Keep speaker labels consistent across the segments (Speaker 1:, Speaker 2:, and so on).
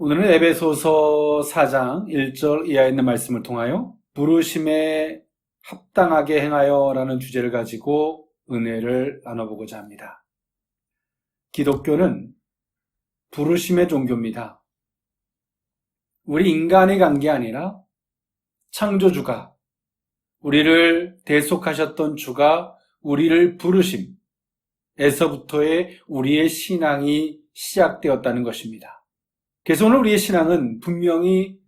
Speaker 1: 오늘은 에베소서 4장 1절 이하에 있는 말씀을 통하여 부르심에 합당하게 행하여 라는 주제를 가지고 은혜를 나눠보고자 합니다. 기독교는 부르심의 종교입니다. 우리 인간의 간 게 아니라 창조주가, 우리를 대속하셨던 주가 우리를 부르심에서부터의 우리의 신앙이 시작되었다는 것입니다. 그래서 오늘 우리의 신앙은 분명히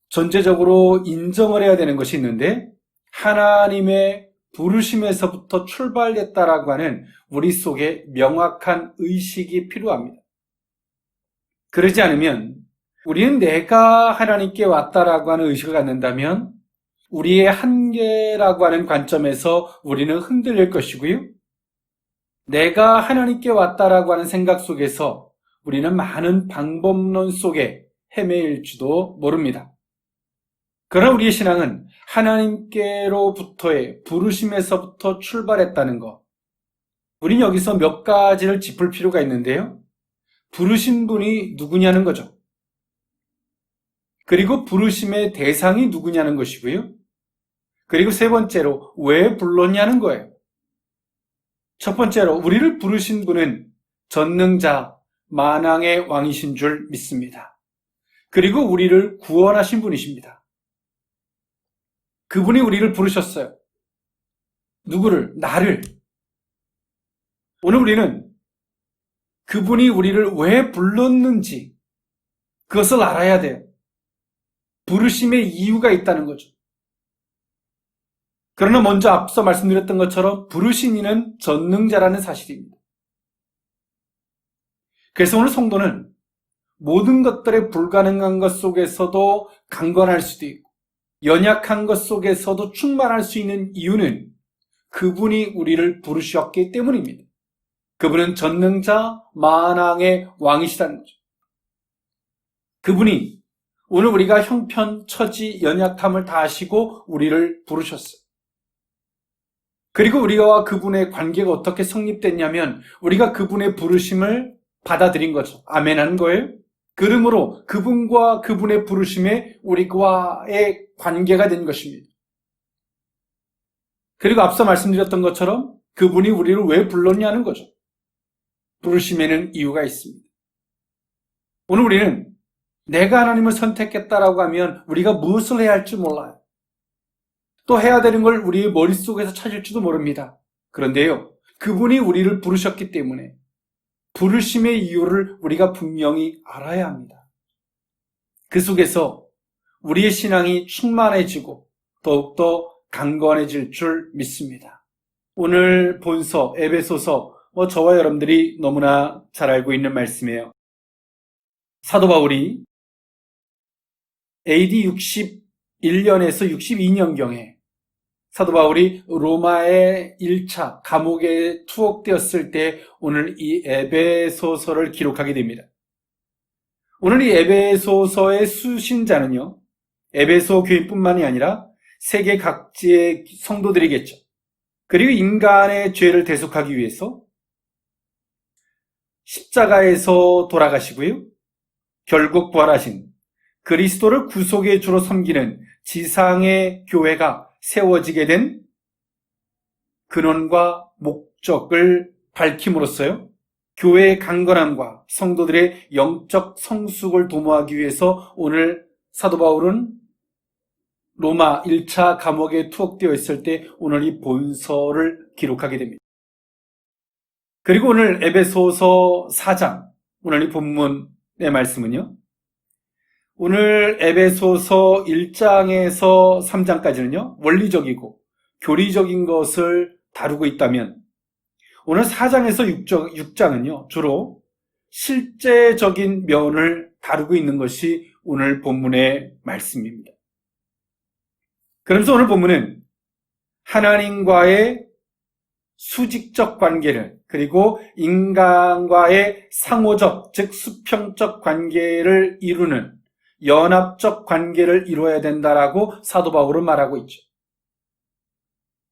Speaker 1: 전제적으로 인정을 해야 되는 것이 있는데, 하나님의 부르심에서부터 출발됐다라고 하는 우리 속에 명확한 의식이 필요합니다. 그러지 않으면 우리는 내가 하나님께 왔다라고 하는 의식을 갖는다면 우리의 한계라고 하는 관점에서 우리는 흔들릴 것이고요. 내가 하나님께 왔다라고 하는 생각 속에서 우리는 많은 방법론 속에 헤매일지도 모릅니다. 그러나 우리의 신앙은 하나님께로부터의 부르심에서부터 출발했다는 것. 우리는 여기서 몇 가지를 짚을 필요가 있는데요. 부르신 분이 누구냐는 거죠. 그리고 부르심의 대상이 누구냐는 것이고요. 그리고 세 번째로 왜 불렀냐는 거예요. 첫 번째로 우리를 부르신 분은 전능자, 만왕의 왕이신 줄 믿습니다. 그리고 우리를 구원하신 분이십니다. 그분이 우리를 부르셨어요. 누구를? 나를. 오늘 우리는 그분이 우리를 왜 불렀는지 그것을 알아야 돼요. 부르심의 이유가 있다는 거죠. 그러나 먼저 앞서 말씀드렸던 것처럼 부르신 이는 전능자라는 사실입니다. 그래서 오늘 성도는 모든 것들에 불가능한 것 속에서도 강건할 수도 있고 연약한 것 속에서도 충만할 수 있는 이유는 그분이 우리를 부르셨기 때문입니다. 그분은 전능자 만왕의 왕이시라는 거죠. 그분이 오늘 우리가 형편, 처지, 연약함을 다 아시고 우리를 부르셨어요. 그리고 우리와 그분의 관계가 어떻게 성립됐냐면 우리가 그분의 부르심을 받아들인 거죠. 아멘 하는 거예요. 그러므로 그분과 그분의 부르심에 우리와의 관계가 된 것입니다. 그리고 앞서 말씀드렸던 것처럼 그분이 우리를 왜 불렀냐는 거죠. 부르심에는 이유가 있습니다. 오늘 우리는 내가 하나님을 선택했다라고 하면 우리가 무엇을 해야 할지 몰라요. 또 해야 되는 걸 우리의 머릿속에서 찾을지도 모릅니다. 그런데요, 그분이 우리를 부르셨기 때문에 부르심의 이유를 우리가 분명히 알아야 합니다. 그 속에서 우리의 신앙이 충만해지고 더욱더 강건해질 줄 믿습니다. 오늘 본서 에베소서 저와 여러분들이 너무나 잘 알고 있는 말씀이에요. 사도 바울이 AD 61년에서 62년경에 사도 바울이 로마의 1차 감옥에 투옥되었을 때 오늘 이 에베소서를 기록하게 됩니다. 오늘 이 에베소서의 수신자는요, 에베소 교인뿐만이 아니라 세계 각지의 성도들이겠죠. 그리고 인간의 죄를 대속하기 위해서 십자가에서 돌아가시고요, 결국 부활하신 그리스도를 구속의 주로 섬기는 지상의 교회가 세워지게 된 근원과 목적을 밝힘으로써요, 교회의 강건함과 성도들의 영적 성숙을 도모하기 위해서 오늘 사도 바울은 로마 1차 감옥에 투옥되어 있을 때 오늘 이 본서를 기록하게 됩니다. 그리고 오늘 에베소서 4장, 오늘 이 본문의 말씀은요, 오늘 에베소서 1장에서 3장까지는요, 원리적이고 교리적인 것을 다루고 있다면 오늘 4장에서 6장은요, 주로 실제적인 면을 다루고 있는 것이 오늘 본문의 말씀입니다. 그러면서 오늘 본문은 하나님과의 수직적 관계를, 그리고 인간과의 상호적, 즉 수평적 관계를 이루는 연합적 관계를 이루어야 된다라고 사도 바울은 말하고 있죠.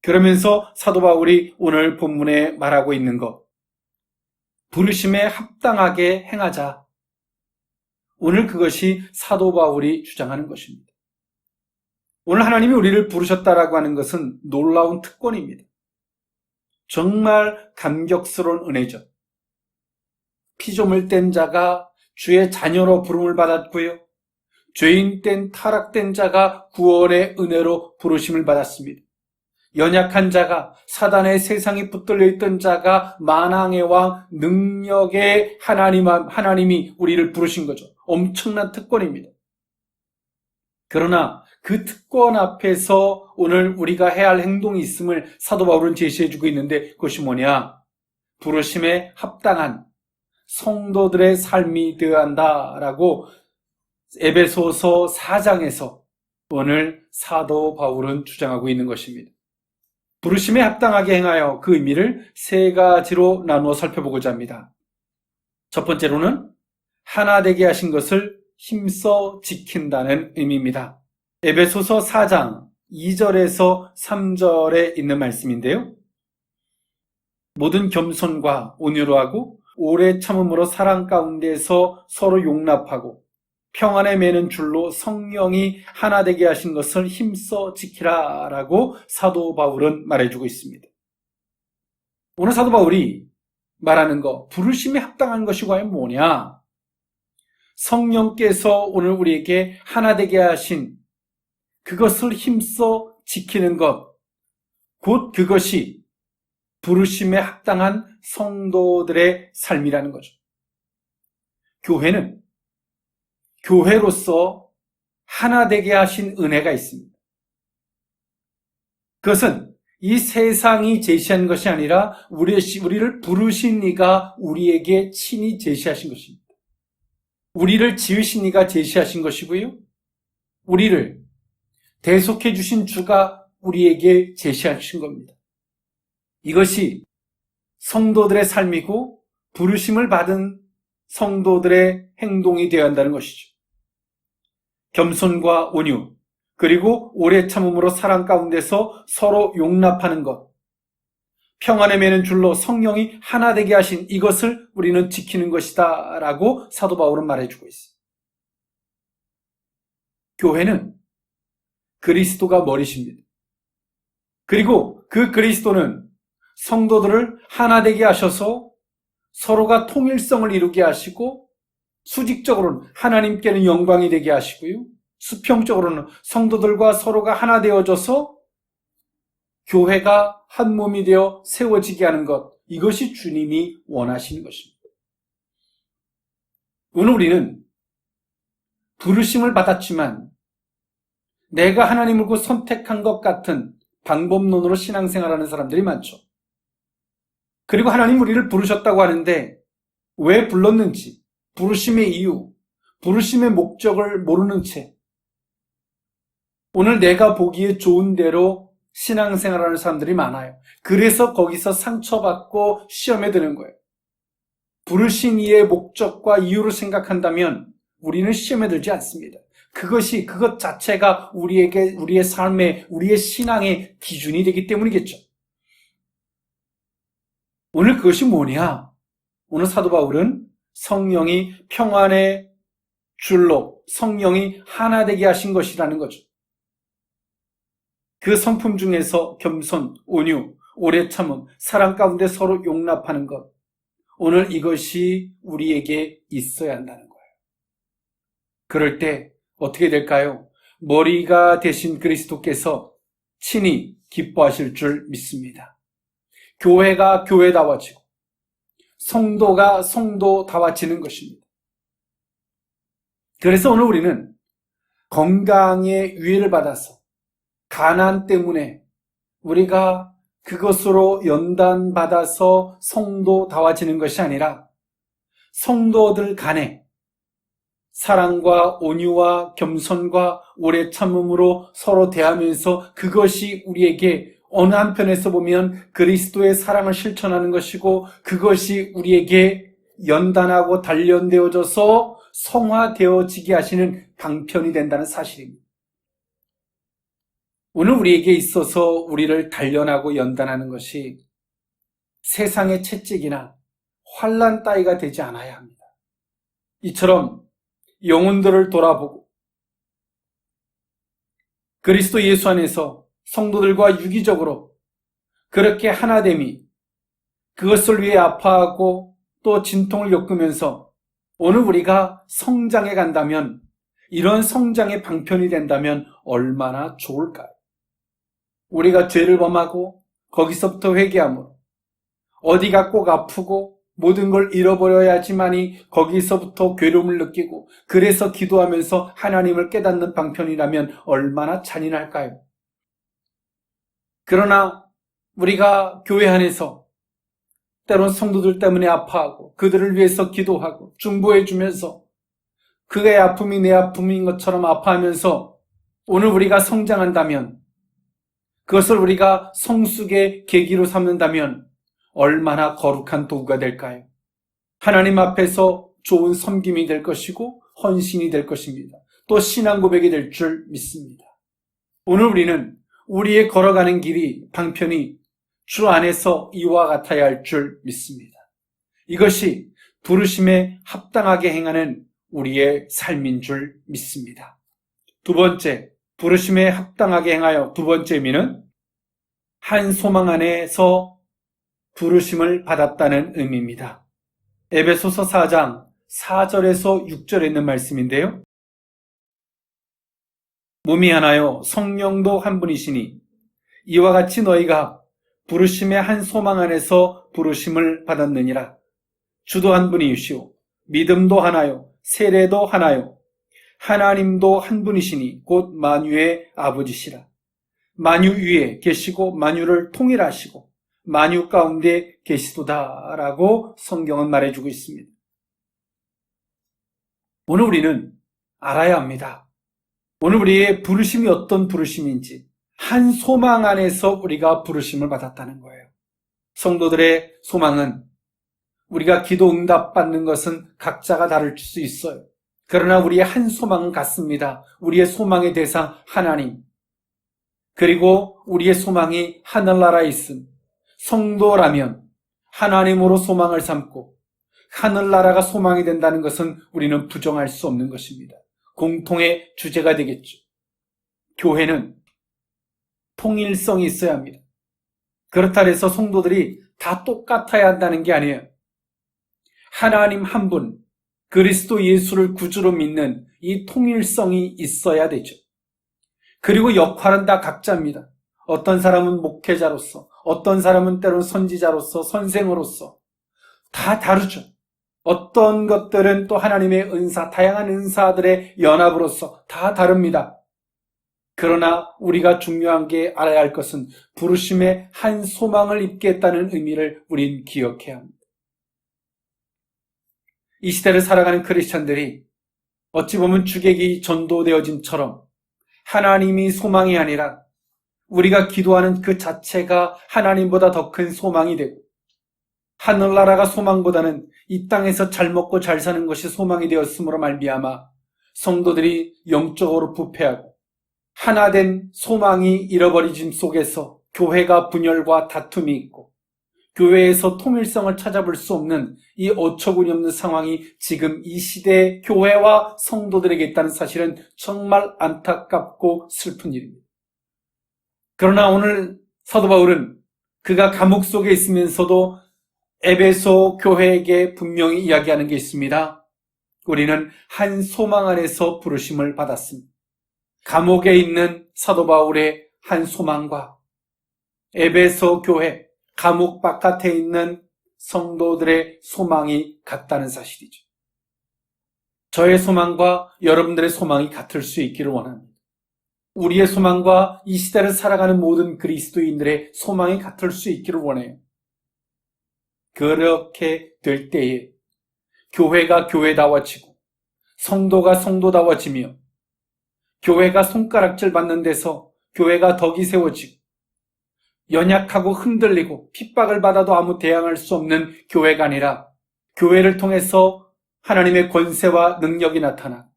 Speaker 1: 그러면서 사도 바울이 오늘 본문에 말하고 있는 것, 부르심에 합당하게 행하자. 오늘 그것이 사도 바울이 주장하는 것입니다. 오늘 하나님이 우리를 부르셨다라고 하는 것은 놀라운 특권입니다. 정말 감격스러운 은혜죠. 피조물 된 자가 주의 자녀로 부름을 받았고요. 죄인 된 타락된 자가 구원의 은혜로 부르심을 받았습니다. 연약한 자가, 사단의 세상에 붙들려 있던 자가 만왕의 왕 능력의 하나님이 우리를 부르신 거죠. 엄청난 특권입니다. 그러나 그 특권 앞에서 오늘 우리가 해야 할 행동이 있음을 사도 바울은 제시해주고 있는데 그것이 뭐냐? 부르심에 합당한 성도들의 삶이 되어야 한다라고 에베소서 4장에서 오늘 사도 바울은 주장하고 있는 것입니다. 부르심에 합당하게 행하여 그 의미를 세 가지로 나누어 살펴보고자 합니다. 첫 번째로는 하나 되게 하신 것을 힘써 지킨다는 의미입니다. 에베소서 4장 2절에서 3절에 있는 말씀인데요. 모든 겸손과 온유로 하고 오래 참음으로 사랑 가운데서 서로 용납하고 평안에 매는 줄로 성령이 하나 되게 하신 것을 힘써 지키라 라고 사도 바울은 말해주고 있습니다. 오늘 사도 바울이 말하는 것, 부르심에 합당한 것이 과연 뭐냐? 성령께서 오늘 우리에게 하나 되게 하신 그것을 힘써 지키는 것, 곧 그것이 부르심에 합당한 성도들의 삶이라는 거죠. 교회는 교회로서 하나 되게 하신 은혜가 있습니다. 그것은 이 세상이 제시한 것이 아니라 우리를 부르신 이가 우리에게 친히 제시하신 것입니다. 우리를 지으신 이가 제시하신 것이고요. 우리를 대속해 주신 주가 우리에게 제시하신 겁니다. 이것이 성도들의 삶이고 부르심을 받은 성도들의 행동이 되어야 한다는 것이죠. 겸손과 온유, 그리고 오래 참음으로 사랑 가운데서 서로 용납하는 것, 평안에 매는 줄로 성령이 하나 되게 하신 이것을 우리는 지키는 것이다 라고 사도 바울은 말해주고 있어요. 교회는 그리스도가 머리십니다. 그리고 그 그리스도는 성도들을 하나 되게 하셔서 서로가 통일성을 이루게 하시고 수직적으로는 하나님께는 영광이 되게 하시고요. 수평적으로는 성도들과 서로가 하나 되어져서 교회가 한 몸이 되어 세워지게 하는 것, 이것이 주님이 원하시는 것입니다. 오늘 우리는 부르심을 받았지만 내가 하나님을 선택한 것 같은 방법론으로 신앙생활하는 사람들이 많죠. 그리고 하나님 우리를 부르셨다고 하는데 왜 불렀는지, 부르심의 이유, 부르심의 목적을 모르는 채 오늘 내가 보기에 좋은 대로 신앙생활하는 사람들이 많아요. 그래서 거기서 상처받고 시험에 드는 거예요. 부르신 이의 목적과 이유를 생각한다면 우리는 시험에 들지 않습니다. 그것 자체가 우리의 삶의, 우리의 신앙의 기준이 되기 때문이겠죠. 오늘 그것이 뭐냐? 오늘 사도 바울은 성령이 평안의 줄로 성령이 하나 되게 하신 것이라는 거죠. 그 성품 중에서 겸손, 온유, 오래 참음, 사랑 가운데 서로 용납하는 것. 오늘 이것이 우리에게 있어야 한다는 거예요. 그럴 때 어떻게 될까요? 머리가 되신 그리스도께서 친히 기뻐하실 줄 믿습니다. 교회가 교회다워지고 성도가 성도다워지는 것입니다. 그래서 오늘 우리는 건강의 위해를 받아서 가난 때문에 우리가 그것으로 연단받아서 성도다워지는 것이 아니라 성도들 간에 사랑과 온유와 겸손과 오래 참음으로 서로 대하면서 그것이 우리에게 어느 한편에서 보면 그리스도의 사랑을 실천하는 것이고 그것이 우리에게 연단하고 단련되어져서 성화되어지게 하시는 방편이 된다는 사실입니다. 오늘 우리에게 있어서 우리를 단련하고 연단하는 것이 세상의 채찍이나 환난 따위가 되지 않아야 합니다. 이처럼 영혼들을 돌아보고 그리스도 예수 안에서 성도들과 유기적으로 그렇게 하나됨이 그것을 위해 아파하고 또 진통을 겪으면서 오늘 우리가 성장해 간다면 이런 성장의 방편이 된다면 얼마나 좋을까요? 우리가 죄를 범하고 거기서부터 회개함으로 어디가 꼭 아프고 모든 걸 잃어버려야지만이 거기서부터 괴로움을 느끼고 그래서 기도하면서 하나님을 깨닫는 방편이라면 얼마나 잔인할까요? 그러나 우리가 교회 안에서 때론 성도들 때문에 아파하고 그들을 위해서 기도하고 중보해주면서 그의 아픔이 내 아픔인 것처럼 아파하면서 오늘 우리가 성장한다면 그것을 우리가 성숙의 계기로 삼는다면 얼마나 거룩한 도구가 될까요? 하나님 앞에서 좋은 섬김이 될 것이고 헌신이 될 것입니다. 또 신앙 고백이 될 줄 믿습니다. 오늘 우리는 우리의 걸어가는 길이 방편이 주 안에서 이와 같아야 할 줄 믿습니다. 이것이 부르심에 합당하게 행하는 우리의 삶인 줄 믿습니다. 두 번째, 부르심에 합당하게 행하여 두 번째 의미는 한 소망 안에서 부르심을 받았다는 의미입니다. 에베소서 4장 4절에서 6절에 있는 말씀인데요. 몸이 하나요 성령도 한 분이시니 이와 같이 너희가 부르심의 한 소망 안에서 부르심을 받았느니라. 주도 한 분이시오 믿음도 하나요 세례도 하나요 하나님도 한 분이시니 곧 만유의 아버지시라. 만유 위에 계시고 만유를 통일하시고 만유 가운데 계시도다라고 성경은 말해주고 있습니다. 오늘 우리는 알아야 합니다. 오늘 우리의 부르심이 어떤 부르심인지 한 소망 안에서 우리가 부르심을 받았다는 거예요. 성도들의 소망은 우리가 기도 응답 받는 것은 각자가 다를 수 있어요. 그러나 우리의 한 소망은 같습니다. 우리의 소망의 대상 하나님, 그리고 우리의 소망이 하늘나라에 있음. 성도라면 하나님으로 소망을 삼고 하늘나라가 소망이 된다는 것은 우리는 부정할 수 없는 것입니다. 공통의 주제가 되겠죠. 교회는 통일성이 있어야 합니다. 그렇다 해서 성도들이 다 똑같아야 한다는 게 아니에요. 하나님 한 분, 그리스도 예수를 구주로 믿는 이 통일성이 있어야 되죠. 그리고 역할은 다 각자입니다. 어떤 사람은 목회자로서, 어떤 사람은 때론 선지자로서, 선생으로서 다 다르죠. 어떤 것들은 또 하나님의 은사, 다양한 은사들의 연합으로서 다 다릅니다. 그러나 우리가 중요한 게 알아야 할 것은 부르심의 한 소망을 입게 했다는 의미를 우린 기억해야 합니다. 이 시대를 살아가는 크리스천들이 어찌 보면 주객이 전도되어짐처럼 하나님이 소망이 아니라 우리가 기도하는 그 자체가 하나님보다 더 큰 소망이 되고 하늘나라가 소망보다는 이 땅에서 잘 먹고 잘 사는 것이 소망이 되었으므로 말미암아 성도들이 영적으로 부패하고 하나된 소망이 잃어버리짐 속에서 교회가 분열과 다툼이 있고 교회에서 통일성을 찾아볼 수 없는 이 어처구니 없는 상황이 지금 이 시대의 교회와 성도들에게 있다는 사실은 정말 안타깝고 슬픈 일입니다. 그러나 오늘 사도 바울은 그가 감옥 속에 있으면서도 에베소 교회에게 분명히 이야기하는 게 있습니다. 우리는 한 소망 안에서 부르심을 받았습니다. 감옥에 있는 사도 바울의 한 소망과 에베소 교회 감옥 바깥에 있는 성도들의 소망이 같다는 사실이죠. 저의 소망과 여러분들의 소망이 같을 수 있기를 원합니다. 우리의 소망과 이 시대를 살아가는 모든 그리스도인들의 소망이 같을 수 있기를 원해요. 그렇게 될 때에 교회가 교회다워지고 성도가 성도다워지며 교회가 손가락질 받는 데서 교회가 덕이 세워지고 연약하고 흔들리고 핍박을 받아도 아무 대항할 수 없는 교회가 아니라 교회를 통해서 하나님의 권세와 능력이 나타나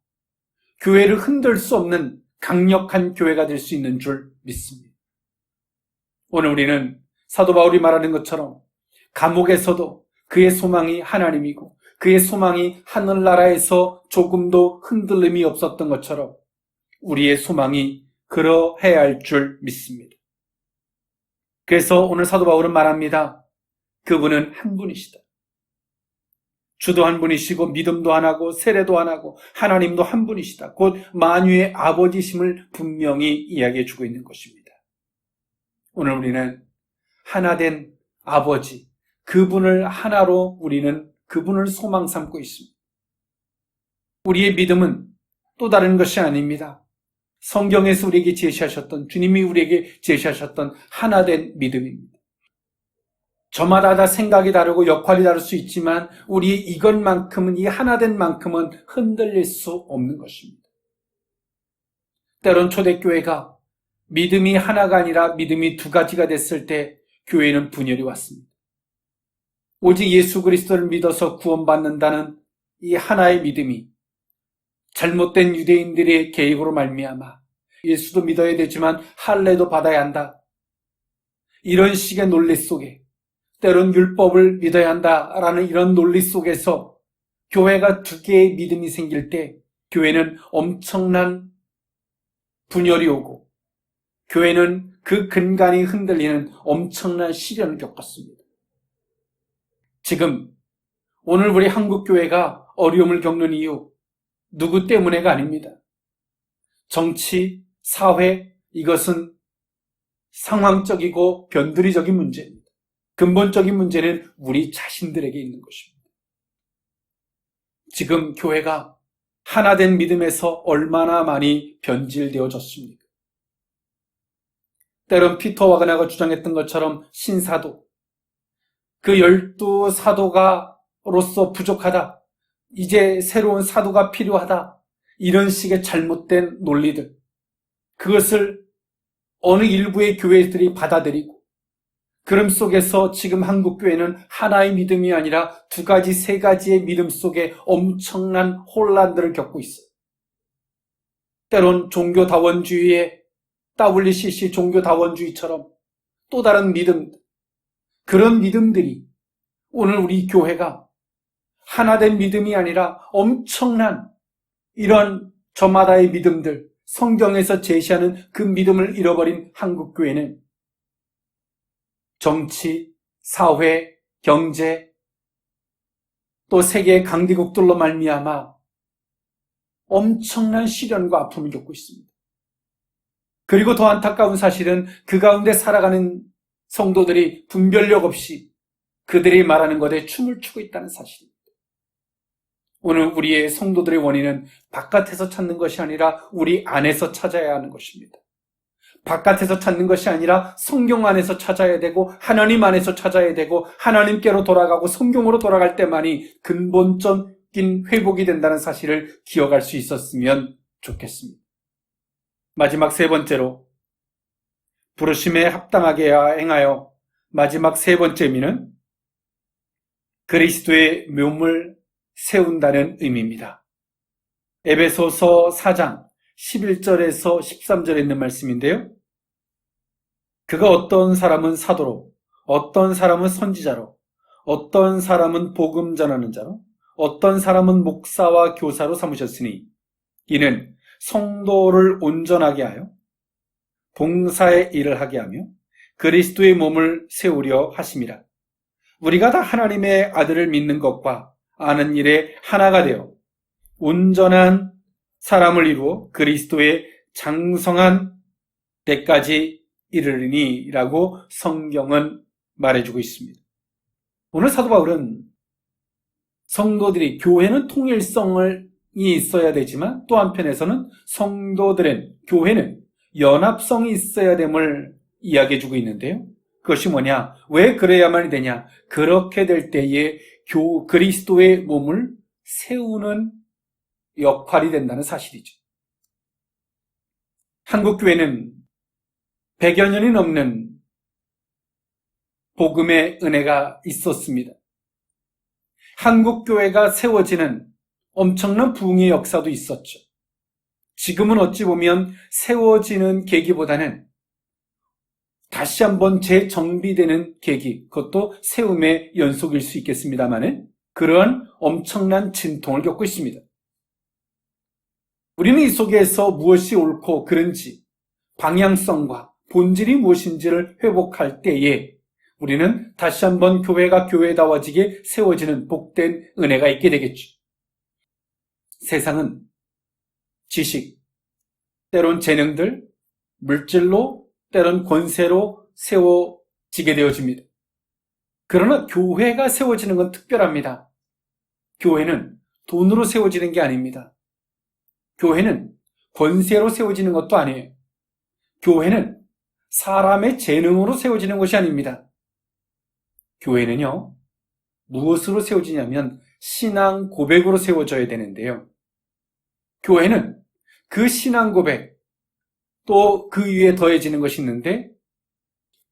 Speaker 1: 교회를 흔들 수 없는 강력한 교회가 될 수 있는 줄 믿습니다. 오늘 우리는 사도 바울이 말하는 것처럼 감옥에서도 그의 소망이 하나님이고 그의 소망이 하늘나라에서 조금도 흔들림이 없었던 것처럼 우리의 소망이 그러해야 할 줄 믿습니다. 그래서 오늘 사도 바울은 말합니다. 그분은 한 분이시다. 주도 한 분이시고 믿음도 하나고 세례도 하나고 하나님도 한 분이시다. 곧 만유의 아버지심을 분명히 이야기해 주고 있는 것입니다. 오늘 우리는 하나된 아버지, 그분을 하나로 우리는 그분을 소망 삼고 있습니다. 우리의 믿음은 또 다른 것이 아닙니다. 성경에서 우리에게 제시하셨던, 주님이 우리에게 제시하셨던 하나된 믿음입니다. 저마다 다 생각이 다르고 역할이 다를 수 있지만 우리 이것만큼은, 이 하나된 만큼은 흔들릴 수 없는 것입니다. 때론 초대교회가 믿음이 하나가 아니라 믿음이 두 가지가 됐을 때 교회는 분열이 왔습니다. 오직 예수 그리스도를 믿어서 구원받는다는 이 하나의 믿음이 잘못된 유대인들의 계획으로 말미암아 예수도 믿어야 되지만 할례도 받아야 한다, 이런 식의 논리 속에, 때론 율법을 믿어야 한다라는 이런 논리 속에서 교회가 두 개의 믿음이 생길 때 교회는 엄청난 분열이 오고 교회는 그 근간이 흔들리는 엄청난 시련을 겪었습니다. 지금 오늘 우리 한국교회가 어려움을 겪는 이유, 누구 때문에가 아닙니다. 정치, 사회, 이것은 상황적이고 변두리적인 문제입니다. 근본적인 문제는 우리 자신들에게 있는 것입니다. 지금 교회가 하나된 믿음에서 얼마나 많이 변질되어졌습니까? 때론 피터 와그나가 주장했던 것처럼 신사도, 그 12사도가로서 부족하다, 이제 새로운 사도가 필요하다, 이런 식의 잘못된 논리들, 그것을 어느 일부의 교회들이 받아들이고, 그럼 속에서 지금 한국교회는 하나의 믿음이 아니라 두 가지, 세 가지의 믿음 속에 엄청난 혼란들을 겪고 있어요. 때론 종교다원주의의 WCC 종교다원주의처럼 또 다른 믿음, 그런 믿음들이 오늘 우리 교회가 하나된 믿음이 아니라 엄청난 이런 저마다의 믿음들, 성경에서 제시하는 그 믿음을 잃어버린 한국교회는 정치, 사회, 경제, 또 세계 강대국들로 말미암아 엄청난 시련과 아픔을 겪고 있습니다. 그리고 더 안타까운 사실은 그 가운데 살아가는 성도들이 분별력 없이 그들이 말하는 것에 춤을 추고 있다는 사실입니다. 오늘 우리의 성도들의 원인은 바깥에서 찾는 것이 아니라 우리 안에서 찾아야 하는 것입니다. 바깥에서 찾는 것이 아니라 성경 안에서 찾아야 되고 하나님 안에서 찾아야 되고 하나님께로 돌아가고 성경으로 돌아갈 때만이 근본적인 회복이 된다는 사실을 기억할 수 있었으면 좋겠습니다. 마지막 세 번째로, 부르심에 합당하게 행하여 마지막 세 번째 의미는 그리스도의 몸을 세운다는 의미입니다. 에베소서 4장 11절에서 13절에 있는 말씀인데요. 그가 어떤 사람은 사도로, 어떤 사람은 선지자로, 어떤 사람은 복음 전하는 자로, 어떤 사람은 목사와 교사로 삼으셨으니 이는 성도를 온전하게 하여 봉사의 일을 하게 하며 그리스도의 몸을 세우려 하심이라. 우리가 다 하나님의 아들을 믿는 것과 아는 일에 하나가 되어 온전한 사람을 이루어 그리스도의 장성한 때까지 이르리니 라고 성경은 말해주고 있습니다. 오늘 사도 바울은 성도들이, 교회는 통일성이 있어야 되지만 또 한편에서는 성도들은, 교회는 연합성이 있어야 됨을 이야기해주고 있는데요. 그것이 뭐냐? 왜 그래야만이 되냐? 그렇게 될 때에 그리스도의 몸을 세우는 역할이 된다는 사실이죠. 한국교회는 100여 년이 넘는 복음의 은혜가 있었습니다. 한국교회가 세워지는 엄청난 부흥의 역사도 있었죠. 지금은 어찌 보면 세워지는 계기보다는 다시 한번 재정비되는 계기, 그것도 세움의 연속일 수 있겠습니다만은 그런 엄청난 진통을 겪고 있습니다. 우리는 이 속에서 무엇이 옳고 그른지 방향성과 본질이 무엇인지를 회복할 때에 우리는 다시 한번 교회가 교회다워지게 세워지는 복된 은혜가 있게 되겠죠. 세상은 지식, 때론 재능들, 물질로, 때론 권세로 세워지게 되어집니다. 그러나 교회가 세워지는 건 특별합니다. 교회는 돈으로 세워지는 게 아닙니다. 교회는 권세로 세워지는 것도 아니에요. 교회는 사람의 재능으로 세워지는 것이 아닙니다. 교회는요, 무엇으로 세워지냐면 신앙 고백으로 세워져야 되는데요. 교회는 그 신앙 고백, 또 그 위에 더해지는 것이 있는데,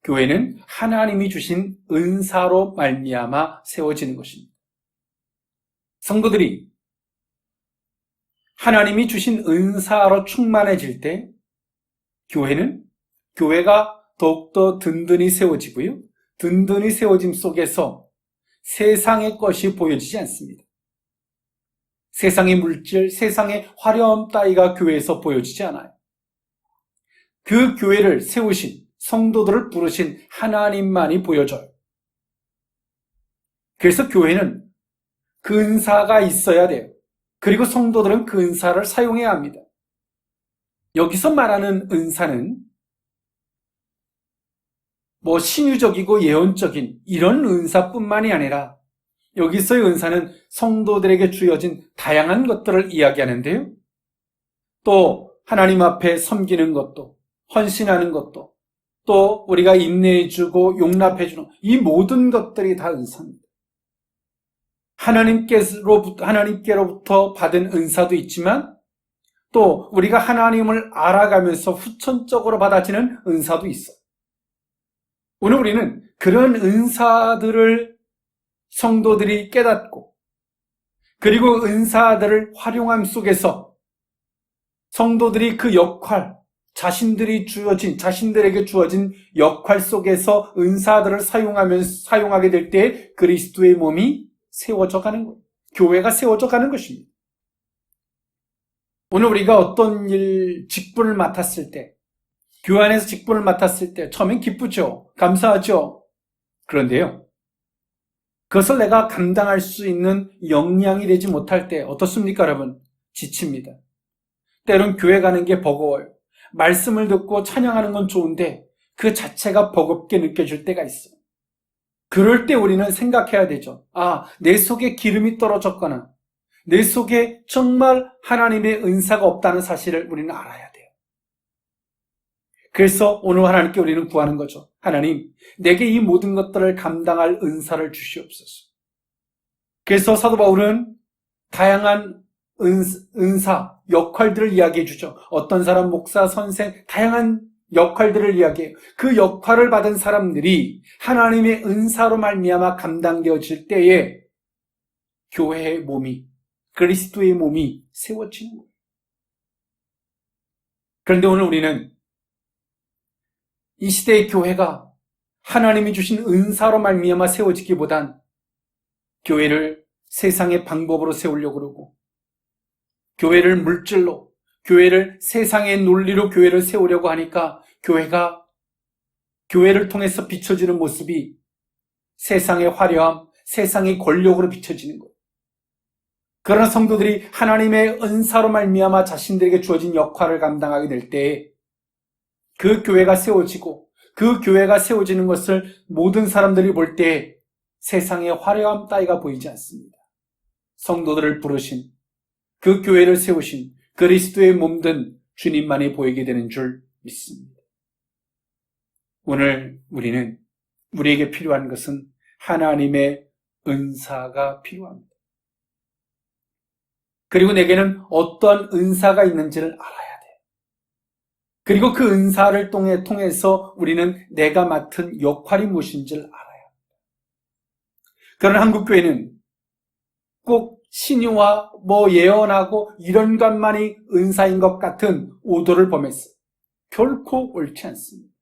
Speaker 1: 교회는 하나님이 주신 은사로 말미암아 세워지는 것입니다. 성도들이 하나님이 주신 은사로 충만해질 때, 교회가 더욱더 든든히 세워지고요. 든든히 세워짐 속에서 세상의 것이 보여지지 않습니다. 세상의 물질, 세상의 화려함 따위가 교회에서 보여지지 않아요. 그 교회를 세우신, 성도들을 부르신 하나님만이 보여져요. 그래서 교회는 그 은사가 있어야 돼요. 그리고 성도들은 그 은사를 사용해야 합니다. 여기서 말하는 은사는 신유적이고 예언적인 이런 은사뿐만이 아니라 여기서의 은사는 성도들에게 주어진 다양한 것들을 이야기하는데요. 또 하나님 앞에 섬기는 것도, 헌신하는 것도, 또 우리가 인내해주고 용납해주는 이 모든 것들이 다 은사입니다. 하나님께로부터 받은 은사도 있지만 또 우리가 하나님을 알아가면서 후천적으로 받아지는 은사도 있어요. 오늘 우리는 그런 은사들을 성도들이 깨닫고 그리고 은사들을 활용함 속에서 성도들이 그 역할, 자신들에게 주어진 역할 속에서 은사들을 사용하게 될 때 그리스도의 몸이 세워져 가는 거예요. 교회가 세워져 가는 것입니다. 오늘 우리가 어떤 직분을 맡았을 때, 교회 안에서 직분을 맡았을 때 처음엔 기쁘죠. 감사하죠. 그런데요, 그것을 내가 감당할 수 있는 역량이 되지 못할 때 어떻습니까, 여러분? 지칩니다. 때론 교회 가는 게 버거워요. 말씀을 듣고 찬양하는 건 좋은데 그 자체가 버겁게 느껴질 때가 있어요. 그럴 때 우리는 생각해야 되죠. 내 속에 기름이 떨어졌거나 내 속에 정말 하나님의 은사가 없다는 사실을 우리는 알아야 돼요. 그래서 오늘 하나님께 우리는 구하는 거죠. 하나님, 내게 이 모든 것들을 감당할 은사를 주시옵소서. 그래서 사도 바울은 다양한 은사, 역할들을 이야기해 주죠. 어떤 사람 목사, 선생, 다양한 역할들을 이야기해요. 그 역할을 받은 사람들이 하나님의 은사로 말미암아 감당되어질 때에 교회의 몸이, 그리스도의 몸이 세워지는 거예요. 그런데 오늘 우리는 이 시대의 교회가 하나님이 주신 은사로 말미암아 세워지기보단 교회를 세상의 방법으로 세우려고 그러고 교회를 물질로, 교회를 세상의 논리로 교회를 세우려고 하니까 교회를 통해서 비춰지는 모습이 세상의 화려함, 세상의 권력으로 비춰지는 거예요. 그러나 성도들이 하나님의 은사로 말미암아 자신들에게 주어진 역할을 감당하게 될 때 그 교회가 세워지고 그 교회가 세워지는 것을 모든 사람들이 볼 때 세상의 화려함 따위가 보이지 않습니다. 성도들을 부르신 그 교회를 세우신 그리스도의 몸된 주님만이 보이게 되는 줄 믿습니다. 오늘 우리에게 필요한 것은 하나님의 은사가 필요합니다. 그리고 내게는 어떤 은사가 있는지를 알아야 돼요. 그리고 그 은사를 통해서 우리는 내가 맡은 역할이 무엇인지를 알아야 합니다. 그러나 한국교회는 꼭 신유와 예언하고 이런 것만이 은사인 것 같은 오도를 범했어요. 결코 옳지 않습니다.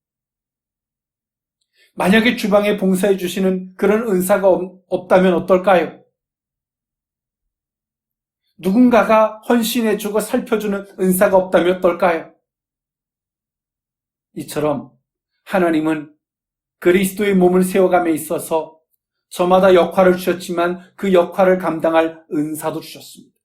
Speaker 1: 만약에 주방에 봉사해 주시는 그런 은사가 없다면 어떨까요? 누군가가 헌신해주고 살펴주는 은사가 없다면 어떨까요? 이처럼 하나님은 그리스도의 몸을 세워감에 있어서 저마다 역할을 주셨지만 그 역할을 감당할 은사도 주셨습니다.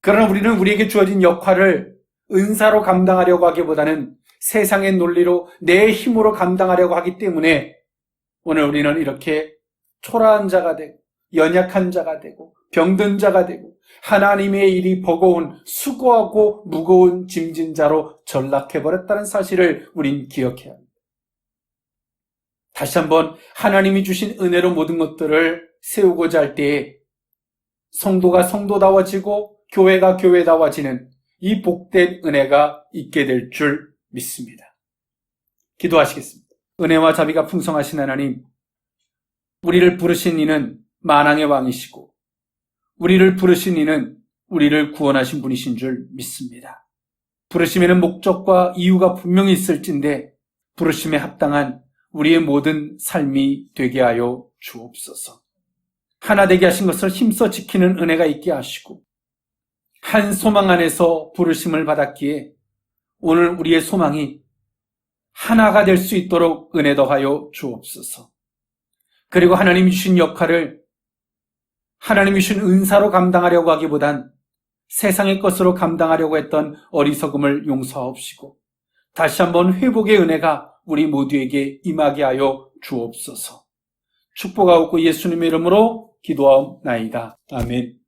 Speaker 1: 그러나 우리는 우리에게 주어진 역할을 은사로 감당하려고 하기보다는 세상의 논리로 내 힘으로 감당하려고 하기 때문에 오늘 우리는 이렇게 초라한 자가 되고 연약한 자가 되고 병든 자가 되고 하나님의 일이 버거운 수고하고 무거운 짐진 자로 전락해버렸다는 사실을 우린 기억해야 합니다. 다시 한번 하나님이 주신 은혜로 모든 것들을 세우고자 할 때에 성도가 성도다워지고 교회가 교회다워지는 이 복된 은혜가 있게 될 줄 믿습니다. 기도하시겠습니다. 은혜와 자비가 풍성하신 하나님, 우리를 부르신 이는 만왕의 왕이시고 우리를 부르신 이는 우리를 구원하신 분이신 줄 믿습니다. 부르심에는 목적과 이유가 분명히 있을진데 부르심에 합당한 우리의 모든 삶이 되게 하여 주옵소서. 하나 되게 하신 것을 힘써 지키는 은혜가 있게 하시고 한 소망 안에서 부르심을 받았기에 오늘 우리의 소망이 하나가 될 수 있도록 은혜 더하여 주옵소서. 그리고 하나님이 주신 역할을 하나님이 주신 은사로 감당하려고 하기보단 세상의 것으로 감당하려고 했던 어리석음을 용서하옵시고 다시 한번 회복의 은혜가 우리 모두에게 임하게 하여 주옵소서. 축복하옵고 예수님의 이름으로 기도하옵나이다. 아멘.